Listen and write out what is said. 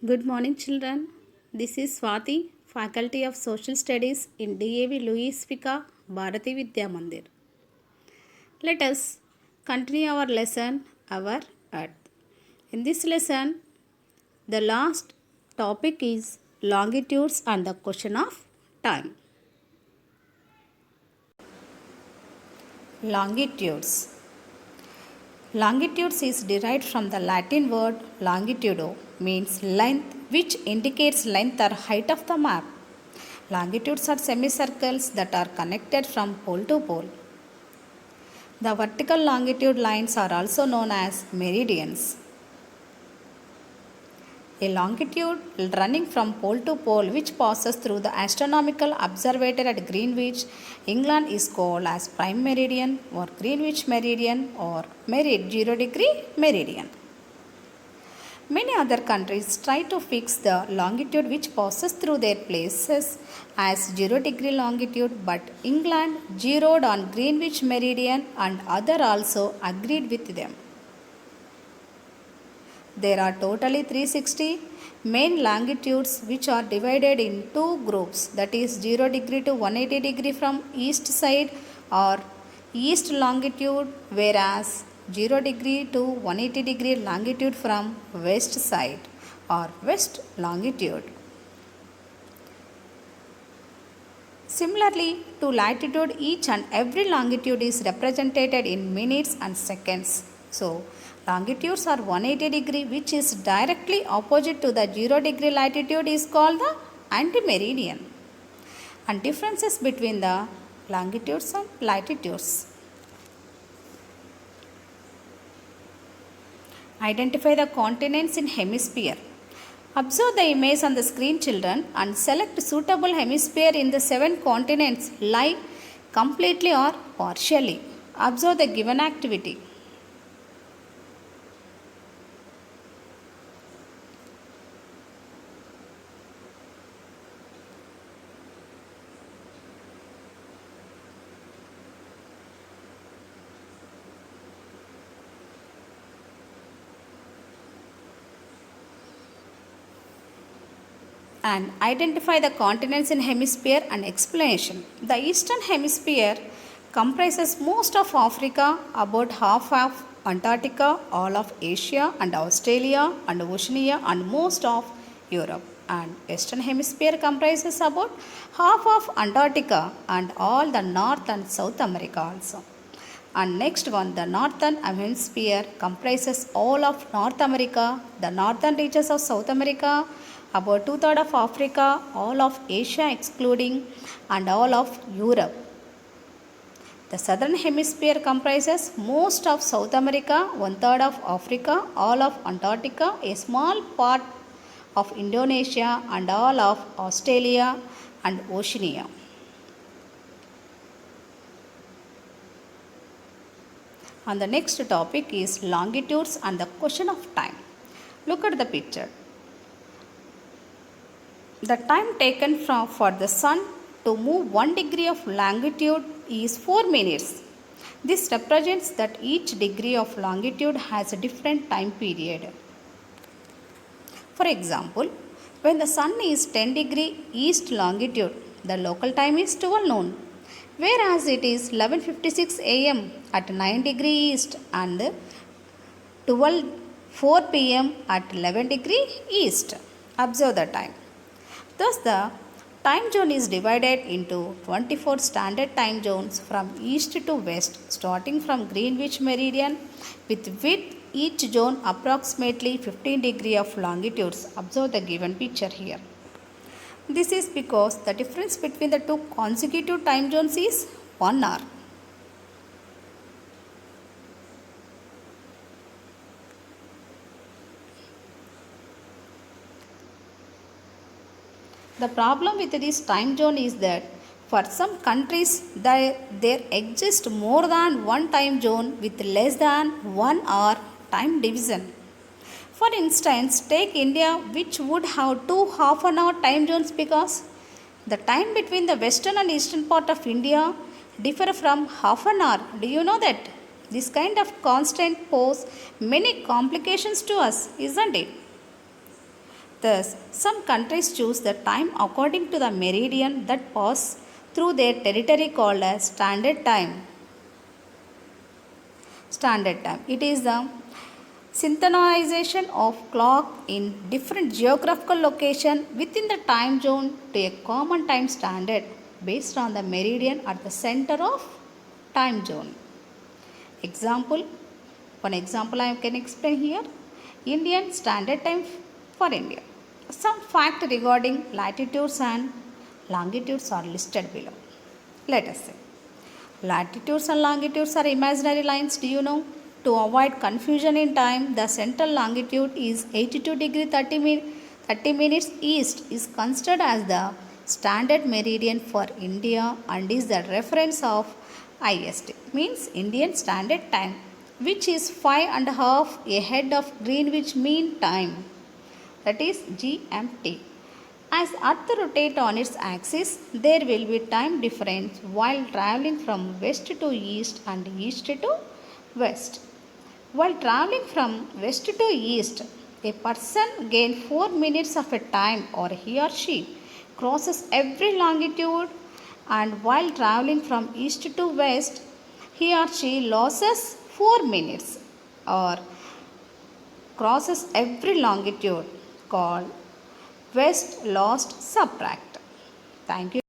Good morning, children. This is Swati, Faculty of Social Studies in DAV Louis Vika, Bharati Vidya Mandir. Let us continue our lesson, Our Earth. In this lesson, the last topic is longitudes and the question of time. Longitudes. Longitudes is derived from the Latin word longitudo, means length, which indicates length or height of the map. Longitudes are semicircles that are connected from pole to pole. The vertical longitude lines are also known as meridians. A longitude running from pole to pole which passes through the astronomical observatory at Greenwich, England is called as prime meridian or Greenwich meridian or 0 degree meridian. Many other countries try to fix the longitude which passes through their places as 0 degree longitude, but England zeroed on Greenwich meridian and other also agreed with them. There are totally 360 main longitudes which are divided in two groups, that is 0 degree to 180 degree from east side or east longitude, whereas 0 degree to 180 degree longitude from west side or west longitude. Similarly to latitude, each and every longitude is represented in minutes and seconds. So, longitudes are 180 degree which is directly opposite to the 0 degree latitude is called the antimeridian. And differences between the longitudes and latitudes. Identify the continents in hemisphere. Observe the image on the screen, children, and select suitable hemisphere in the 7 continents lie completely or partially. Observe the given activity. And identify the continents in hemisphere and explanation. The eastern hemisphere comprises most of Africa, about half of Antarctica, all of Asia and Australia and Oceania and most of Europe. And western hemisphere comprises about half of Antarctica and all the North and South America also. And next one, the northern hemisphere comprises all of North America, the northern reaches of South America, about 2/3 of Africa, all of Asia excluding, and all of Europe. The southern hemisphere comprises most of South America, 1/3 of Africa, all of Antarctica, a small part of Indonesia, and all of Australia and Oceania. And the next topic is longitudes and the question of time. Look at the picture. The time taken for the sun to move 1 degree of longitude is 4 minutes. This represents that each degree of longitude has a different time period. For example, when the sun is 10 degree east longitude, the local time is 12 noon, whereas it is 11:56 am at 9 degree east and 12:04 pm at 11 degree east. Observe the time. Thus, the time zone is divided into 24 standard time zones from east to west, starting from Greenwich meridian, with each zone approximately 15 degree of longitudes. Observe the given picture here. This is because the difference between the two consecutive time zones is 1 hour. The problem with this time zone is that for some countries there exists more than one time zone with less than 1 hour time division. For instance, take India, which would have two half-an-hour time zones because the time between the western and eastern part of India differ from half an hour. Do you know that? This kind of constraint pose many complications to us, isn't it? Thus, some countries choose the time according to the meridian that pass through their territory called as standard time. Standard time. It is the synchronization of clock in different geographical location within the time zone to a common time standard based on the meridian at the center of time zone. Example, one example I can explain here. Indian standard time for India. Some fact regarding latitudes and longitudes are listed below. Let us see. Latitudes and longitudes are imaginary lines, do you know? To avoid confusion in time, the central longitude is 82 degree 30 minutes east is considered as the standard meridian for India and is the reference of IST, means Indian Standard Time, which is 5.5 ahead of Greenwich Mean Time, that is GMT. As Earth rotates on its axis, there will be time difference while traveling from west to east and east to west. While traveling from west to east, a person gains 4 minutes of a time or he or she crosses every longitude, and while traveling from east to west, he or she loses 4 minutes or crosses every longitude, called west lost subtract. Thank you.